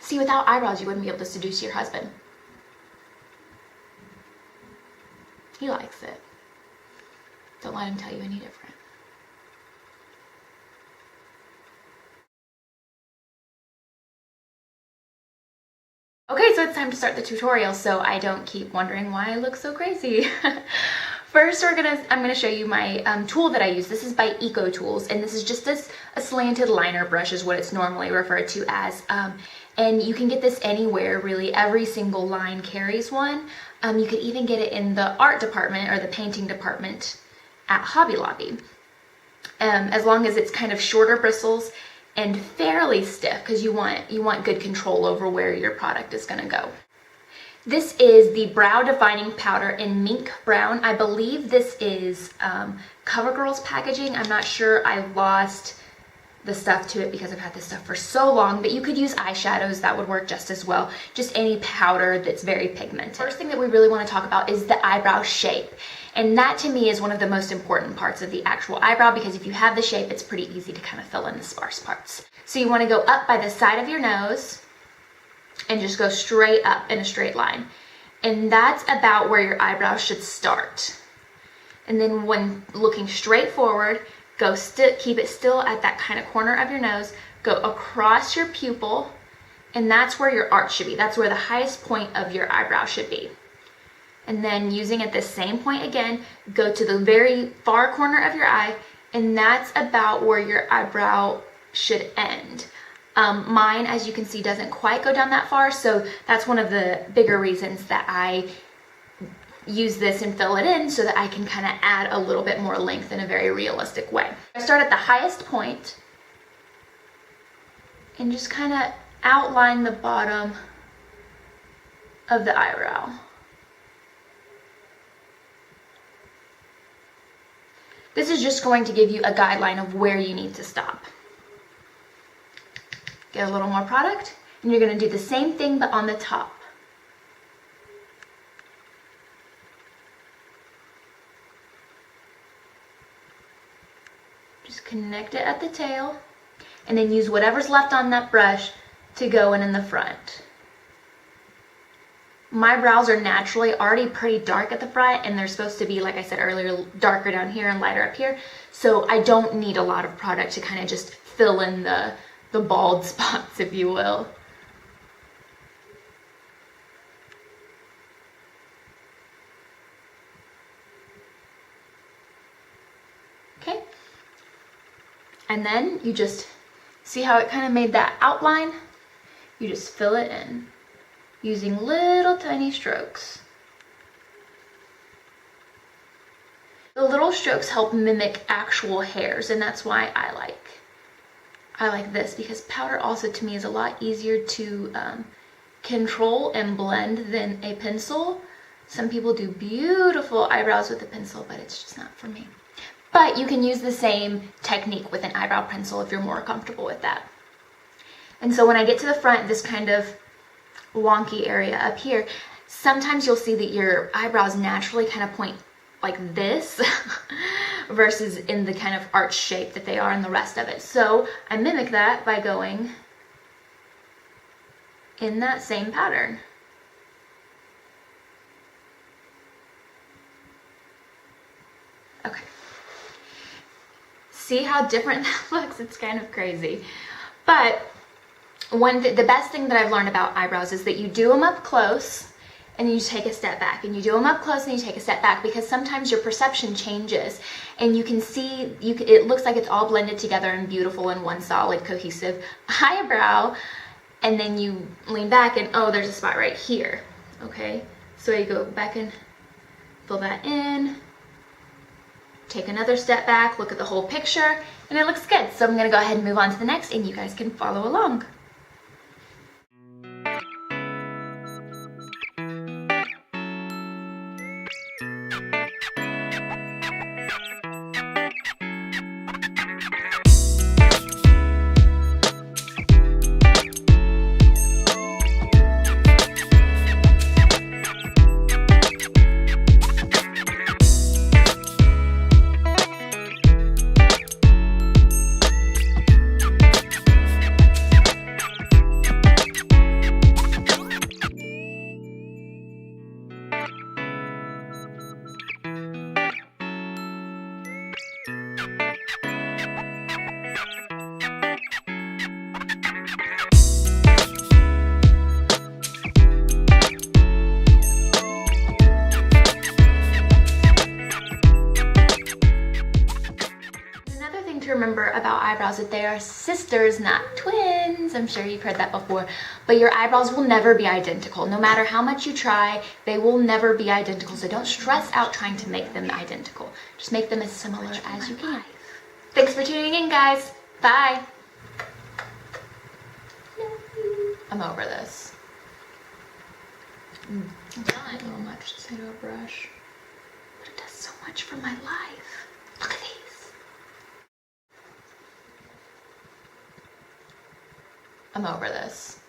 See, without eyebrows, you wouldn't be able to seduce your husband. He likes it. Don't let him tell you any different. Okay, so it's time to start the tutorial so I don't keep wondering why I look so crazy. First, I'm gonna show you my tool that I use. This is by Eco Tools, and this is just a slanted liner brush is what it's normally referred to as. And you can get this anywhere, really. Every single line carries one. You could even get it in the art department or the painting department at Hobby Lobby. As long as it's kind of shorter bristles and fairly stiff, because you want good control over where your product is gonna go. This is the Brow Defining Powder in Mink Brown. I believe this is CoverGirl's packaging. I'm not sure. I lost the stuff to it because I've had this stuff for so long, but you could use eyeshadows. That would work just as well. Just any powder that's very pigmented. First thing that we really want to talk about is the eyebrow shape. And that to me is one of the most important parts of the actual eyebrow, because if you have the shape, it's pretty easy to kind of fill in the sparse parts. So you want to go up by the side of your nose and just go straight up in a straight line. And that's about where your eyebrow should start. And then when looking straight forward, keep it still at that kind of corner of your nose, go across your pupil, and that's where your arch should be. That's where the highest point of your eyebrow should be. And then using at the same point again, go to the very far corner of your eye, and that's about where your eyebrow should end. Mine, as you can see, doesn't quite go down that far, so that's one of the bigger reasons that I use this and fill it in, so that I can kind of add a little bit more length in a very realistic way. I start at the highest point and just kind of outline the bottom of the eyebrow. This is just going to give you a guideline of where you need to stop. Get a little more product, and you're going to do the same thing but on the top. Just connect it at the tail, and then use whatever's left on that brush to go in the front. My brows are naturally already pretty dark at the front, and they're supposed to be, like I said earlier, darker down here and lighter up here, so I don't need a lot of product to kind of just fill in the bald spots, if you will. Okay, and then you just see how it kind of made that outline. You just fill it in using little tiny strokes. The little strokes help mimic actual hairs, and that's why I like this, because powder also to me is a lot easier to control and blend than a pencil. Some people do beautiful eyebrows with a pencil, but it's just not for me. But you can use the same technique with an eyebrow pencil if you're more comfortable with that. And so when I get to the front, this kind of wonky area up here, sometimes you'll see that your eyebrows naturally kind of point like this versus in the kind of arch shape that they are in the rest of it. So I mimic that by going in that same pattern. Okay. See how different that looks? It's kind of crazy. But the best thing that I've learned about eyebrows is that you do them up close and you take a step back, and you do them up close and you take a step back, because sometimes your perception changes and you can see, it looks like it's all blended together and beautiful in one solid cohesive eyebrow, and then you lean back and oh, there's a spot right here. Okay, so you go back and fill that in, take another step back, look at the whole picture, and it looks good. So I'm gonna go ahead and move on to the next, and you guys can follow along. eyebrows, that they are sisters, not twins. I'm sure you've heard that before. But your eyebrows will never be identical. No matter how much you try, they will never be identical. So don't stress out trying to make them identical. Just make them as similar as you can. Thanks for tuning in, guys. Bye. I'm over this. A little much to say to a brush, but it does so much for my life. Look at these. I'm over this.